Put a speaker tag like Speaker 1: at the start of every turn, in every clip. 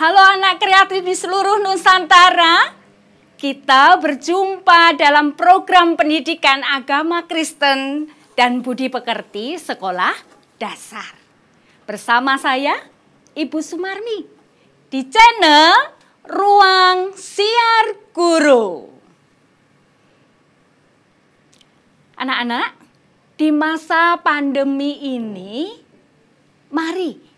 Speaker 1: Halo anak kreatif di seluruh Nusantara. Kita berjumpa dalam program pendidikan agama Kristen dan budi pekerti sekolah dasar. Bersama saya, Ibu Sumarmi, di channel Ruang Siar Guru. Anak-anak, di masa pandemi ini, mari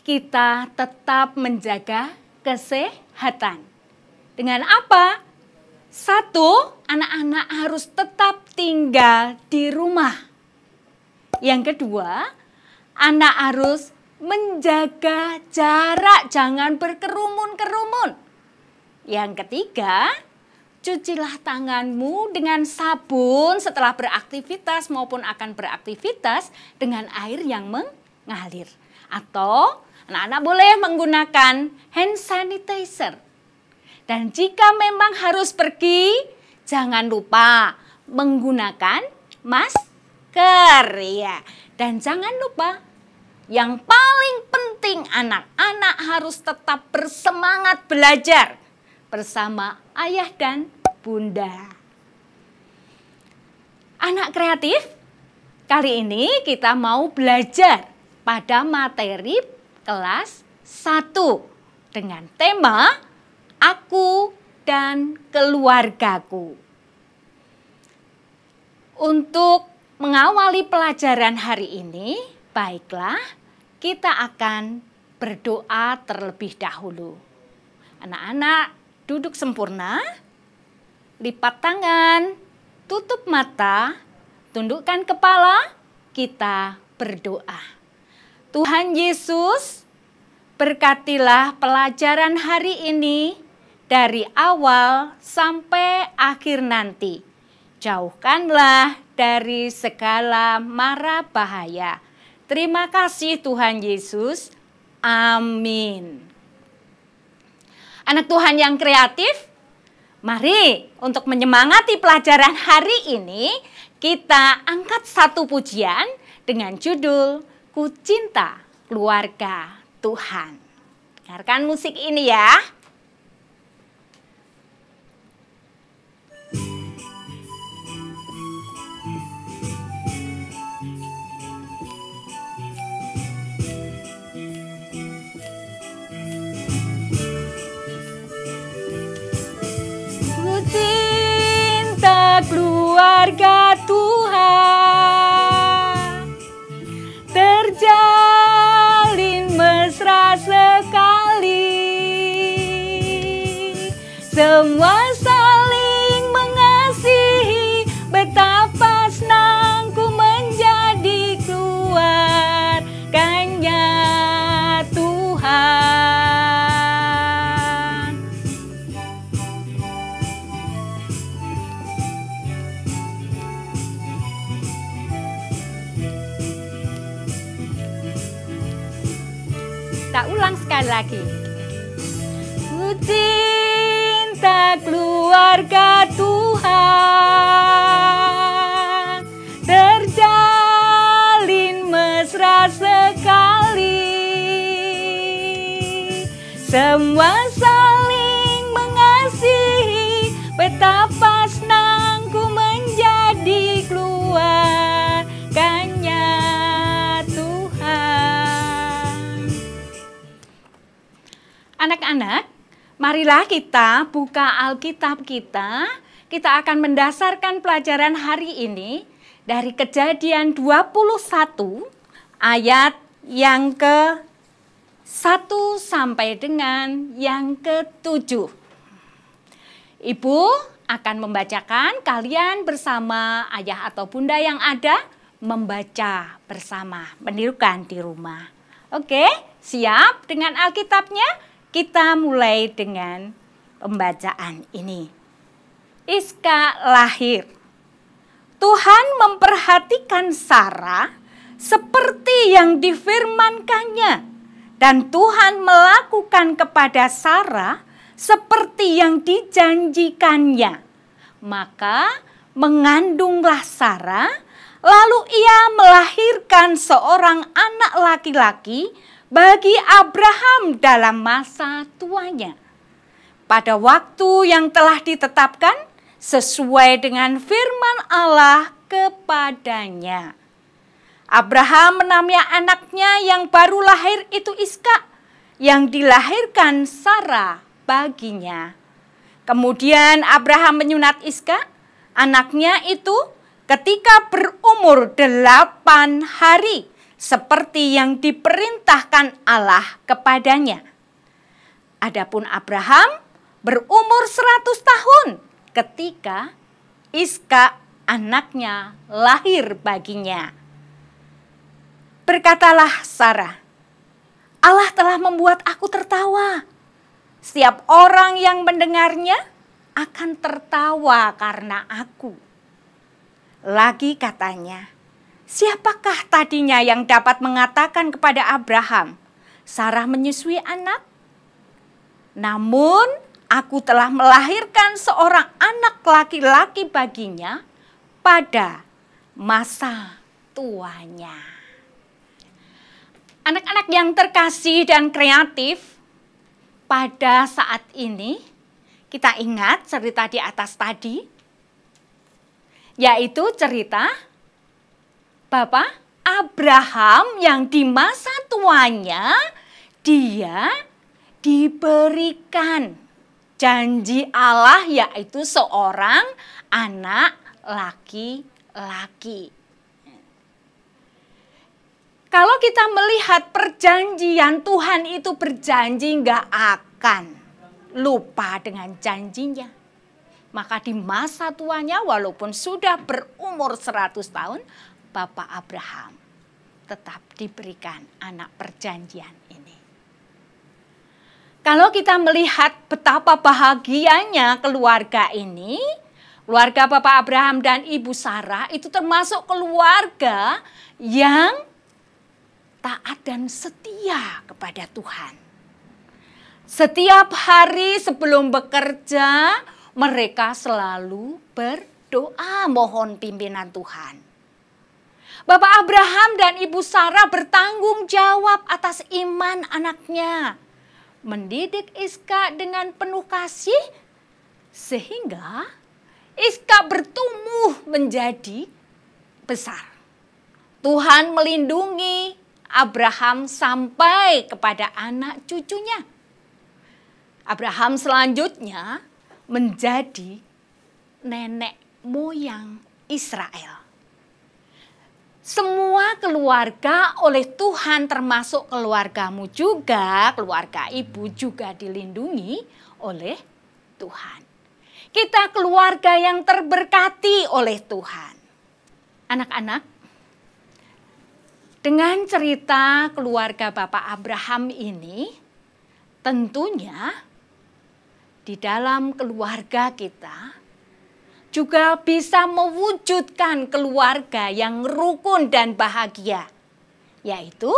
Speaker 1: kita tetap menjaga kesehatan. Dengan apa? Satu, anak-anak harus tetap tinggal di rumah. Yang kedua, anak harus menjaga jarak, jangan berkerumun-kerumun. Yang ketiga, cucilah tanganmu dengan sabun setelah beraktivitas maupun akan beraktivitas dengan air yang mengalir. Atau anak-anak boleh menggunakan hand sanitizer. Dan jika memang harus pergi, jangan lupa menggunakan masker ya. Dan jangan lupa, yang paling penting anak-anak harus tetap bersemangat belajar bersama ayah dan bunda. Anak kreatif, kali ini kita mau belajar pada materi kelas 1 dengan tema Aku dan Keluargaku. Untuk mengawali pelajaran hari ini, baiklah kita akan berdoa terlebih dahulu. Anak-anak duduk sempurna, lipat tangan, tutup mata, tundukkan kepala, kita berdoa. Tuhan Yesus, berkatilah pelajaran hari ini dari awal sampai akhir nanti. Jauhkanlah dari segala mara bahaya. Terima kasih Tuhan Yesus. Amin. Anak Tuhan yang kreatif, mari untuk menyemangati pelajaran hari ini, kita angkat satu pujian dengan judul Ku Cinta Keluarga Tuhan. Dengarkan musik ini ya. Keluarga Tuhan terjalin mesra sekali, semua saling mengasihi, betapa senangku menjadi keluarganya Tuhan. Kita ulang sekali lagi. Ku cinta keluarga Tuhan, terjalin mesra sekali, semua saling mengasihi, betapa senangku menjadi keluarganya Tuhan. Anak-anak, marilah kita buka Alkitab kita. Kita akan mendasarkan pelajaran hari ini dari Kejadian 21 ayat yang ke-1 sampai dengan yang ke-7. Ibu akan membacakan, kalian bersama ayah atau bunda yang ada membaca bersama, menirukan di rumah. Oke, siap dengan Alkitabnya? Kita mulai dengan pembacaan ini. Iska lahir. Tuhan memperhatikan Sarah seperti yang difirmankannya, dan Tuhan melakukan kepada Sarah seperti yang dijanjikannya. Maka mengandunglah Sarah, lalu ia melahirkan seorang anak laki-laki bagi Abraham dalam masa tuanya. Pada waktu yang telah ditetapkan sesuai dengan firman Allah kepadanya. Abraham menamai anaknya yang baru lahir itu Ishak, yang dilahirkan Sarah baginya. Kemudian Abraham menyunat Ishak, anaknya itu ketika berumur 8 hari, seperti yang diperintahkan Allah kepadanya. Adapun Abraham berumur 100 tahun ketika Ishak anaknya lahir baginya. Berkatalah Sarah, Allah telah membuat aku tertawa. Setiap orang yang mendengarnya akan tertawa karena aku. Lagi katanya, siapakah tadinya yang dapat mengatakan kepada Abraham, Sarah menyusui anak? Namun aku telah melahirkan seorang anak laki-laki baginya pada masa tuanya. Anak-anak yang terkasih dan kreatif, pada saat ini kita ingat cerita di atas tadi, yaitu cerita Bapak Abraham yang di masa tuanya dia diberikan janji Allah, yaitu seorang anak laki-laki. Kalau kita melihat perjanjian, Tuhan itu berjanji nggak akan lupa dengan janjinya. Maka di masa tuanya walaupun sudah berumur 100 tahun, Bapak Abraham tetap diberikan anak perjanjian ini. Kalau kita melihat betapa bahagianya keluarga ini, keluarga Bapak Abraham dan Ibu Sarah itu termasuk keluarga yang taat dan setia kepada Tuhan. Setiap hari sebelum bekerja, mereka selalu berdoa mohon pimpinan Tuhan. Bapak Abraham dan Ibu Sarah bertanggung jawab atas iman anaknya. Mendidik Ishak dengan penuh kasih, sehingga Ishak bertumbuh menjadi besar. Tuhan melindungi Abraham sampai kepada anak cucunya. Abraham selanjutnya menjadi nenek moyang Israel. Semua keluarga oleh Tuhan, termasuk keluargamu juga, keluarga ibu juga dilindungi oleh Tuhan. Kita keluarga yang terberkati oleh Tuhan. Anak-anak, dengan cerita keluarga Bapak Abraham ini, tentunya di dalam keluarga kita juga bisa mewujudkan keluarga yang rukun dan bahagia. Yaitu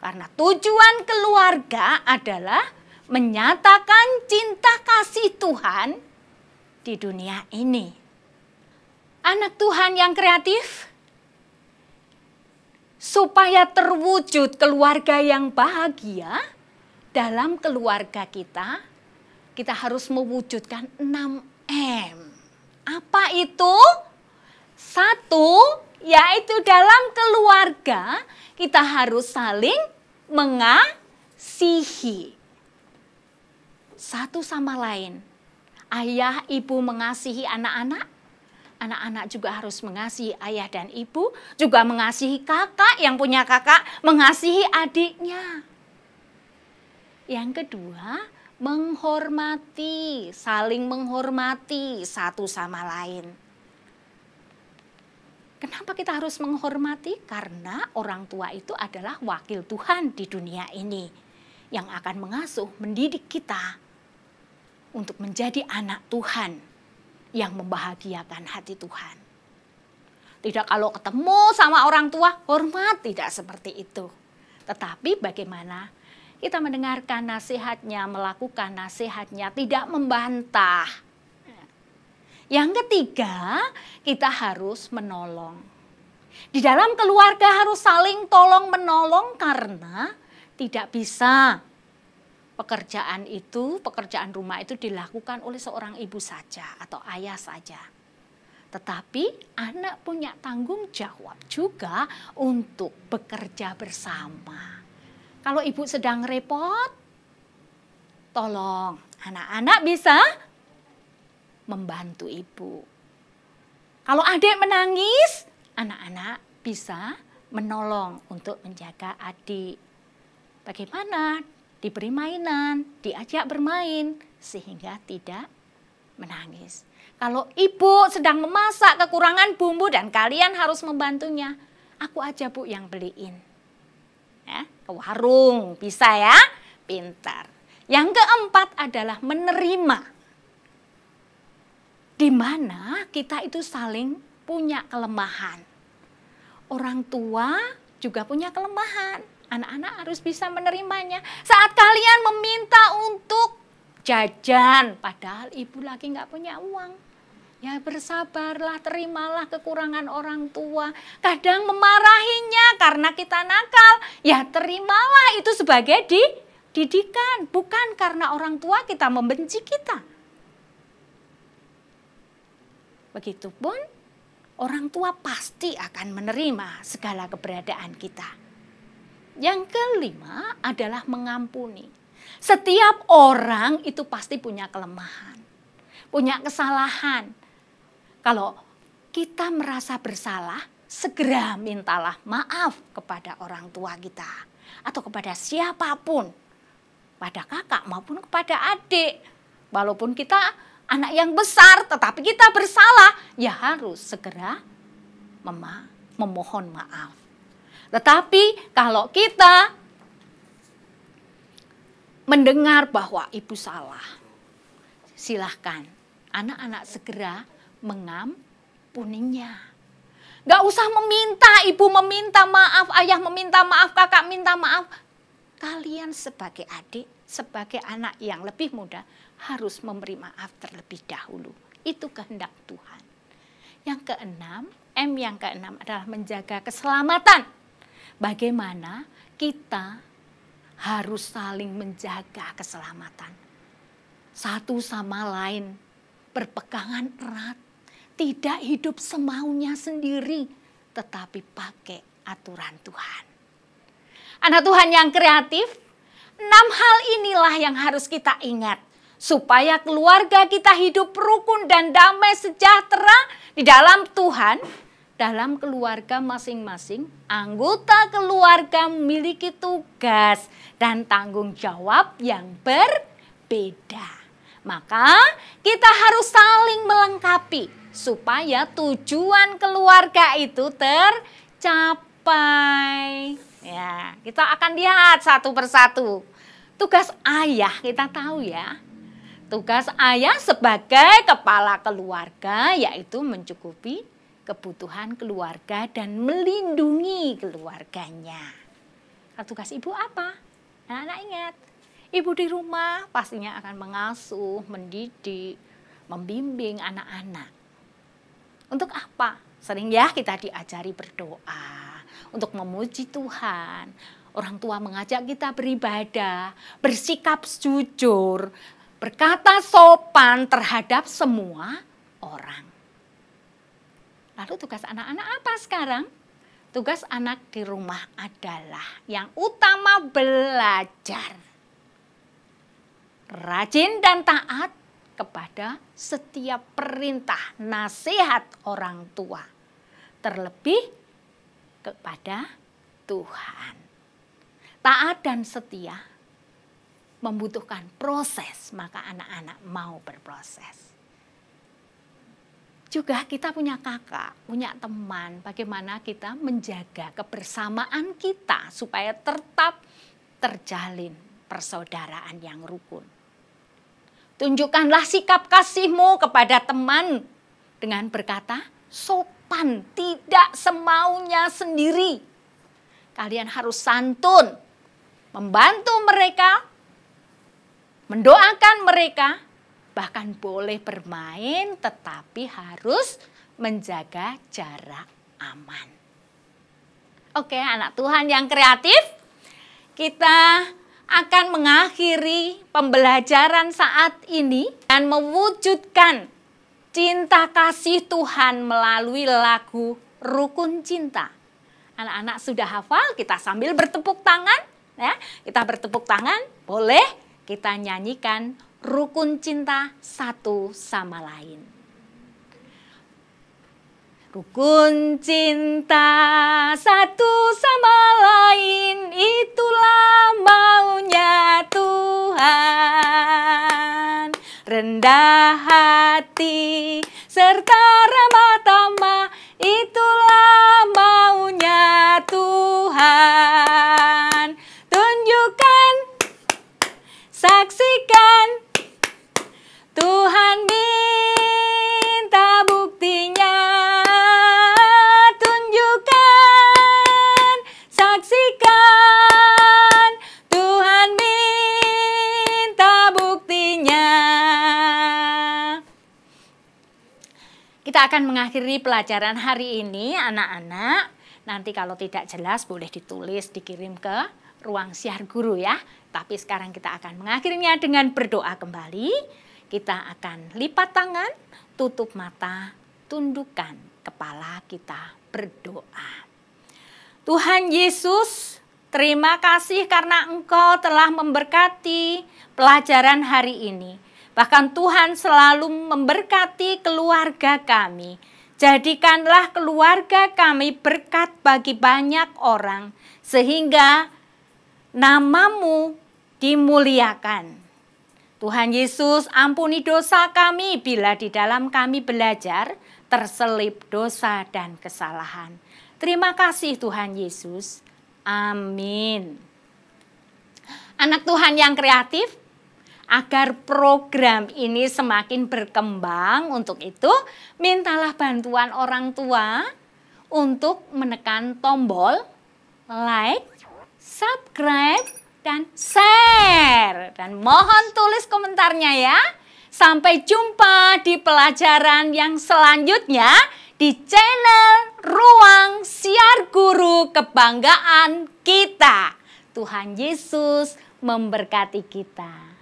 Speaker 1: karena tujuan keluarga adalah menyatakan cinta kasih Tuhan di dunia ini. Anak Tuhan yang kreatif, supaya terwujud keluarga yang bahagia, dalam keluarga kita harus mewujudkan 6M. Apa itu? 1, yaitu dalam keluarga kita harus saling mengasihi satu sama lain. Ayah, ibu mengasihi anak-anak, anak-anak juga harus mengasihi ayah dan ibu, juga mengasihi kakak, yang punya kakak mengasihi adiknya. Yang kedua, menghormati, saling menghormati satu sama lain. Kenapa kita harus menghormati? Karena orang tua itu adalah wakil Tuhan di dunia ini yang akan mengasuh, mendidik kita untuk menjadi anak Tuhan yang membahagiakan hati Tuhan. Tidak kalau ketemu sama orang tua, hormat, tidak seperti itu. Tetapi bagaimana kita mendengarkan nasihatnya, melakukan nasihatnya, tidak membantah. Yang ketiga, kita harus menolong. Di dalam keluarga harus saling tolong menolong karena tidak bisa pekerjaan rumah itu dilakukan oleh seorang ibu saja atau ayah saja. Tetapi anak punya tanggung jawab juga untuk bekerja bersama. Kalau ibu sedang repot, tolong anak-anak bisa membantu ibu. Kalau adik menangis, anak-anak bisa menolong untuk menjaga adik. Bagaimana? Diberi mainan, diajak bermain sehingga tidak menangis. Kalau ibu sedang memasak kekurangan bumbu dan kalian harus membantunya, aku aja Bu yang beliin. Ya, ke warung bisa ya, pintar. Yang keempat adalah menerima. Di mana kita itu saling punya kelemahan. Orang tua juga punya kelemahan. Anak-anak harus bisa menerimanya. Saat kalian meminta untuk jajan, padahal ibu lagi nggak punya uang. Ya bersabarlah, terimalah kekurangan orang tua. Kadang memarahinya karena kita nakal. Ya terimalah itu sebagai didikan. Bukan karena orang tua kita membenci kita. Begitupun orang tua pasti akan menerima segala keberadaan kita. Yang kelima adalah mengampuni. Setiap orang itu pasti punya kelemahan, punya kesalahan. Kalau kita merasa bersalah, segera mintalah maaf kepada orang tua kita atau kepada siapapun, pada kakak maupun kepada adik. Walaupun kita anak yang besar, tetapi kita bersalah, ya harus segera memohon maaf. Tetapi kalau kita mendengar bahwa ibu salah, silahkan anak-anak segera mengampuninya. Gak usah meminta, ibu meminta maaf, ayah meminta maaf, kakak minta maaf. Kalian sebagai adik, sebagai anak yang lebih muda harus memberi maaf terlebih dahulu. Itu kehendak Tuhan. Yang keenam, yang keenam adalah menjaga keselamatan. Bagaimana kita harus saling menjaga keselamatan. Satu sama lain berpegangan erat. Tidak hidup semaunya sendiri, tetapi pakai aturan Tuhan. Anak Tuhan yang kreatif, 6 hal inilah yang harus kita ingat. Supaya keluarga kita hidup rukun dan damai sejahtera di dalam Tuhan. Dalam keluarga masing-masing, anggota keluarga memiliki tugas dan tanggung jawab yang berbeda. Maka kita harus saling melengkapi supaya tujuan keluarga itu tercapai. Ya, kita akan lihat satu persatu. Tugas ayah kita tahu ya. Tugas ayah sebagai kepala keluarga yaitu mencukupi kebutuhan keluarga dan melindungi keluarganya. Nah, tugas ibu apa? Anak-anak ingat, ibu di rumah pastinya akan mengasuh, mendidik, membimbing anak-anak. Untuk apa? Sering ya kita diajari berdoa, untuk memuji Tuhan. Orang tua mengajak kita beribadah, bersikap jujur, berkata sopan terhadap semua orang. Lalu tugas anak-anak apa sekarang? Tugas anak di rumah adalah yang utama belajar. Rajin dan taat kepada setiap perintah nasihat orang tua. Terlebih kepada Tuhan. Taat dan setia membutuhkan proses, maka anak-anak mau berproses. Juga kita punya kakak, punya teman, bagaimana kita menjaga kebersamaan kita supaya tetap terjalin persaudaraan yang rukun. Tunjukkanlah sikap kasihmu kepada teman dengan berkata sopan, tidak semaunya sendiri. Kalian harus santun, membantu mereka, mendoakan mereka, bahkan boleh bermain tetapi harus menjaga jarak aman. Oke, anak Tuhan yang kreatif, kita akan mengakhiri pembelajaran saat ini dan mewujudkan cinta kasih Tuhan melalui lagu Rukun Cinta. Anak-anak sudah hafal? Kita sambil bertepuk tangan, ya. Kita bertepuk tangan, boleh kita nyanyikan Rukun Cinta satu sama lain. Rukun cinta satu sama lain, itulah maunya Tuhan. Rendah hati serta ramah tamah, itulah maunya Tuhan. Tunjukkan, saksikan, Tuhan minta buktinya. Tunjukkan, saksikan, Tuhan minta buktinya. Kita akan mengakhiri pelajaran hari ini, anak-anak. Nanti kalau tidak jelas boleh ditulis, dikirim ke ruang siar guru ya. Tapi sekarang kita akan mengakhirinya dengan berdoa kembali. Kita akan lipat tangan, tutup mata, tundukkan kepala, kita berdoa. Tuhan Yesus, terima kasih karena Engkau telah memberkati pelajaran hari ini. Bahkan Tuhan selalu memberkati keluarga kami. Jadikanlah keluarga kami berkat bagi banyak orang, sehingga nama-Mu dimuliakan. Tuhan Yesus, ampuni dosa kami bila di dalam kami belajar terselip dosa dan kesalahan. Terima kasih Tuhan Yesus. Amin. Anak Tuhan yang kreatif, agar program ini semakin berkembang, untuk itu mintalah bantuan orang tua untuk menekan tombol like, subscribe, dan share. Dan mohon tulis komentarnya ya. Sampai jumpa di pelajaran yang selanjutnya di channel Ruang Siar Guru Kebanggaan Kita. Tuhan Yesus memberkati kita.